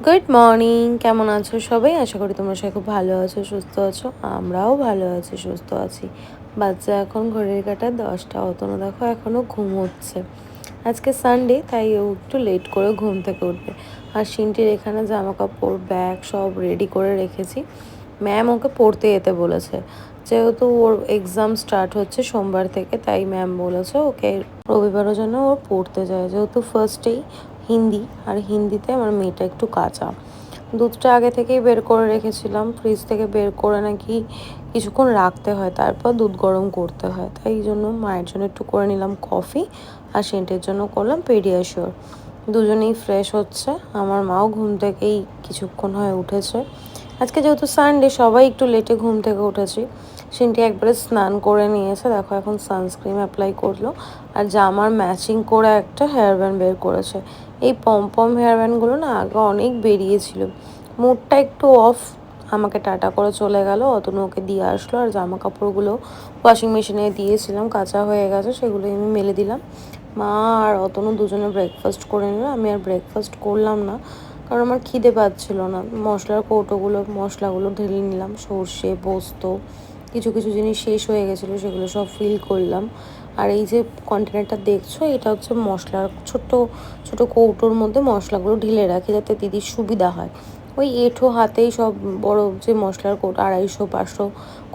Good morning, কেমন আছো সবাই? আশা করি তোমরা সবাই খুব ভালো আছো, সুস্থ আছো। আমরাও ভালো আছি, সুস্থ আছি। বাচ্চা এখন ঘড়ির কাঁটায় 10টা, অতনু দেখো এখনও ঘুমোচ্ছে। আজকে সানডে, তাই ও একটু লেট করে ঘুম থেকে উঠবে। আর সিনটির এখানে জামা কাপড়, ব্যাগ সব রেডি করে রেখেছি। ম্যাম ওকে পড়তে যেতে বলেছে, যেহেতু ওর এক্সাম স্টার্ট হচ্ছে সোমবার থেকে, তাই ম্যাম বলেছে ওকে রবিবারের জন্য ও পড়তে যায়, যেহেতু ফার্স্টেই হিন্দি, আর হিন্দিতে আমার মেয়েটা একটু কাঁচা। দুধটা আগে থেকেই বের করে রেখেছিলাম, ফ্রিজ থেকে বের করে নাকি কিছুক্ষণ রাখতে হয়, তারপর দুধ গরম করতে হয়, তাই এই জন্য মায়ের জন্য একটু করে নিলাম কফি, আর সেন্টের জন্য করলাম পেডিয়াশিওর। দুজনেই ফ্রেশ হচ্ছে। আমার মাও ঘুম থেকেই কিছুক্ষণ হয়ে উঠেছে। আজকে যেহেতু সানডে, সবাই একটু লেটে ঘুম থেকে উঠেছি। সিনটি একবারে স্নান করে নিয়েছে, দেখো এখন সানস্ক্রিন অ্যাপ্লাই করলো, আর জামার ম্যাচিং করে একটা হেয়ার ব্যান্ড বের করেছে। এই পম হেয়ার ব্যান্ডগুলো না আগে অনেক বেরিয়েছিল, মুডটা একটু অফ, আমাকে টাটা করে চলে গেল। অতনু ওকে দিয়ে আসলো, আর জামা কাপড়গুলো ওয়াশিং মেশিনে দিয়েছিলাম, কাঁচা হয়ে গেছে, সেগুলো আমি মেলে দিলাম। মা আর অতনু দুজনে ব্রেকফাস্ট করে নিল, আমি আর ব্রেকফাস্ট করলাম না, কারণ আমার খিদে পাচ্ছিল না। মশলাগুলো ঢেলে নিলাম, সর্ষে, পোস্ত, কিছু কিছু জিনিস শেষ হয়ে গেছিলো, সেগুলো সব ফিল করলাম। আর এই যে কন্টেনারটা দেখছো, এটা হচ্ছে মশলার ছোট ছোট কৌটোর মধ্যে মশলাগুলো ঢেলে রাখি, যাতে দিদির সুবিধা হয়। ওই এঁঠো হাতেই সব বড় যে মশলার কৌটো 250-500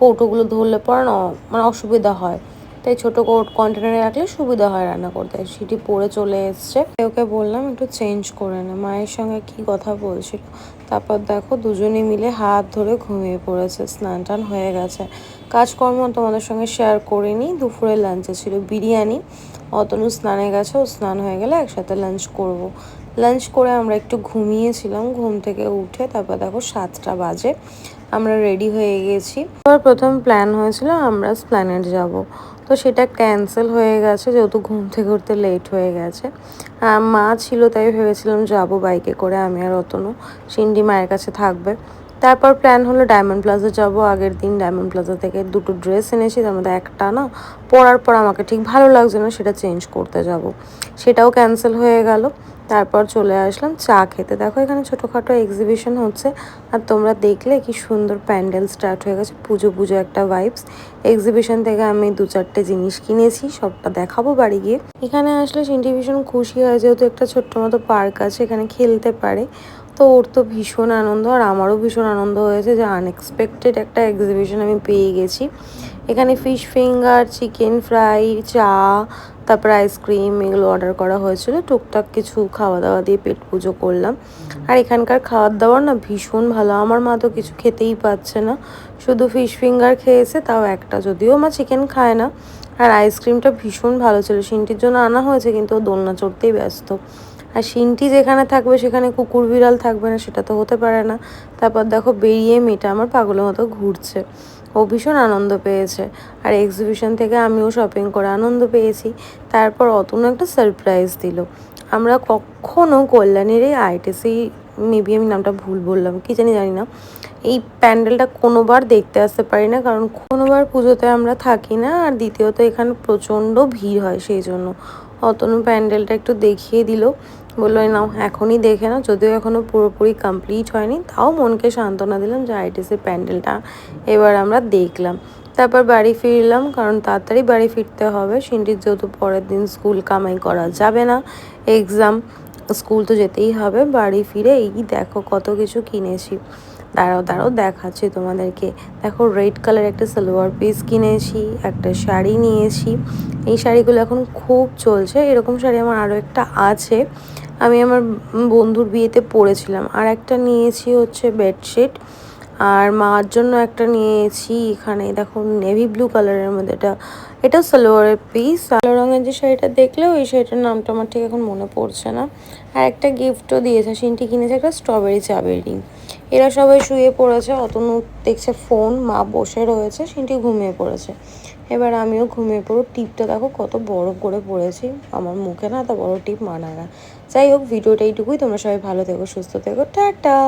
কৌটোগুলো ধরলে পরে না মানে অসুবিধা হয়, তাই ছোটো কন্টেনারে রাখলে সুবিধা হয় রান্না করতে। সেটি পরে চলে এসছে, ওকে বললাম একটু চেঞ্জ করে নে, মায়ের সঙ্গে কি কথা বলছিল। তারপর দেখো দুজনে মিলে হাত ধরে ঘুমিয়ে পড়েছে, স্নান টান হয়ে গেছে। কাজকর্ম তোমাদের সঙ্গে শেয়ার করিনি। দুপুরে লাঞ্চে ছিল বিরিয়ানি। অতনু স্নানে গেছে, ও স্নান হয়ে গেলে একসাথে লাঞ্চ করব। লাঞ্চ করে আমরা একটু ঘুমিয়েছিলাম, ঘুম থেকে উঠে তারপর দেখো 7টা বাজে, আমরা রেডি হয়ে গেছি। এবার প্রথম প্ল্যান হয়েছিল আমরা স্প্ল্যানেড যাব, তো সেটা ক্যান্সেল হয়ে গেছে, যেহেতু ঘুম থেকে উঠতে লেট হয়ে গেছে। মা ছিল, তাই ভেবেছিলাম যাব বাইকে করে, আমি আর অতনু। সিন্ডি মায়ের কাছে থাকবে। তারপর প্ল্যান হলো ডায়মন্ড প্লাজা যাব। আগের দিন ডায়মন্ড প্লাজা থেকে 2টো ড্রেস এনেছি, তার মধ্যে একটা না পরার পর আমাকে ঠিক ভালো লাগছে না, সেটা চেঞ্জ করতে যাব, সেটাও ক্যান্সেল হয়ে গেল। তারপর চলে আসলাম চা খেতে। দেখো এখানে ছোটোখাটো এক্সিবিশন হচ্ছে, আর তোমরা দেখলে কি সুন্দর প্যান্ডেল স্টার্ট হয়ে গেছে, পুজো পুজো একটা ভাইবস। এক্সিবিশন থেকে আমি 2-4টে জিনিস কিনেছি, সবটা দেখাবো বাড়ি গিয়ে। এখানে আসলে সিনটি ভীষণ খুশি হয়, যেহেতু একটা ছোট্ট মতো পার্ক আছে, এখানে খেলতে পারে, তো ওর তো ভীষণ আনন্দ। আর আমারও ভীষণ আনন্দ হয়েছে যে আনএক্সপেক্টেড একটা এক্সিবিশন আমি পেয়ে গেছি। এখানে ফিশ ফিঙ্গার, চিকেন ফ্রাই, চা, তারপর আইসক্রিম, এগুলো অর্ডার করা হয়েছিল। টুকটাক কিছু খাওয়া দাওয়া দিয়ে পেট পুজো করলাম। আর এখানকার খাওয়ার দাওয়ার না ভীষণ ভালো। আমার মা তো কিছু খেতেই পাচ্ছে না, শুধু ফিশ ফিঙ্গার খেয়েছে, তাও একটা, যদিও মা চিকেন খায় না। আর আইসক্রিমটা ভীষণ ভালো ছিল, সিনটির জন্য আনা হয়েছে, কিন্তু ও দোলনা চড়তেই ব্যস্ত। আর সিনটি যেখানে থাকবে সেখানে কুকুর বিড়াল থাকবে না, সেটা তো হতে পারে না। তারপর দেখো বেরিয়ে মেয়েটা আমার পাগলের মতো ঘুরছে, ও ভীষণ আনন্দ পেয়েছে। আর এক্সিবিশন থেকে আমিও শপিং করে আনন্দ পেয়েছি। তারপর অতনু একটা সারপ্রাইজ দিল। আমরা কখনো কল্যাণীর এই আইটিসি, মেবি আমি নামটা ভুল বললাম, কি জানি না, এই প্যান্ডেলটা কোনোবার দেখতে আসতে পারি না, কারণ কোনোবার পুজোতে আমরা থাকি না, আর দ্বিতীয়ত এখানে প্রচণ্ড ভিড় হয়, সেই জন্য। অতনু প্যান্ডেলটা একটু দেখিয়ে দিল, বললো নাও এখনই দেখে নাও, যদিও এখনও পুরোপুরি কমপ্লিট হয়নি, তাও মনকে সান্ত্বনা দিলাম যে আইটিসির প্যান্ডেলটা এবার আমরা দেখলাম। তারপর বাড়ি ফিরলাম, কারণ তাড়াতাড়ি বাড়ি ফিরতে হবে। সিন্ডির যেহেতু পরের দিন স্কুল, কামাই করা যাবে না, এক্সাম, স্কুল তো যেতেই হবে। বাড়ি ফিরে এই দেখো কত কিছু কিনেছি, দাঁড়াও দেখাচ্ছি তোমাদেরকে। দেখো রেড কালার একটা সালোয়ার পিস কিনেছি, একটা শাড়ি নিয়েছি। এই শাড়িগুলো এখন খুব চলছে, এরকম শাড়ি আমার আরও একটা আছে, আমি আমার বন্ধুর বিয়েতে পরেছিলাম। আর একটা নিয়েছি হচ্ছে বেডশিট, আর মার জন্য একটা নিয়েছি, এখানে দেখো নেভি ব্লু কালারের মধ্যে, এটাও সালোয়ারের পিস। কালো রঙের যে শাড়িটা দেখলে, ওই শাড়িটার নামটা আমার ঠিক এখন মনে পড়ছে না। আর একটা গিফটও দিয়েছে, সিনটি কিনেছে একটা স্ট্রবেরি চাবের রিং। এরা সবাই শুয়ে পড়েছে, অতনু দেখছে ফোন, মা বসে রয়েছে, সিনটি ঘুমিয়ে পড়েছে। এবার আমিও ঘুমিয়ে পড়ব। টিপটা দেখো কত বড় করে পড়েছি, আমার মুখে না এত বড় টিপ মানায় না। যাই হোক, ভিডিওটা এইটুকুই। তোমরা সবাই ভালো থেকো, সুস্থ থেকো, টাটা।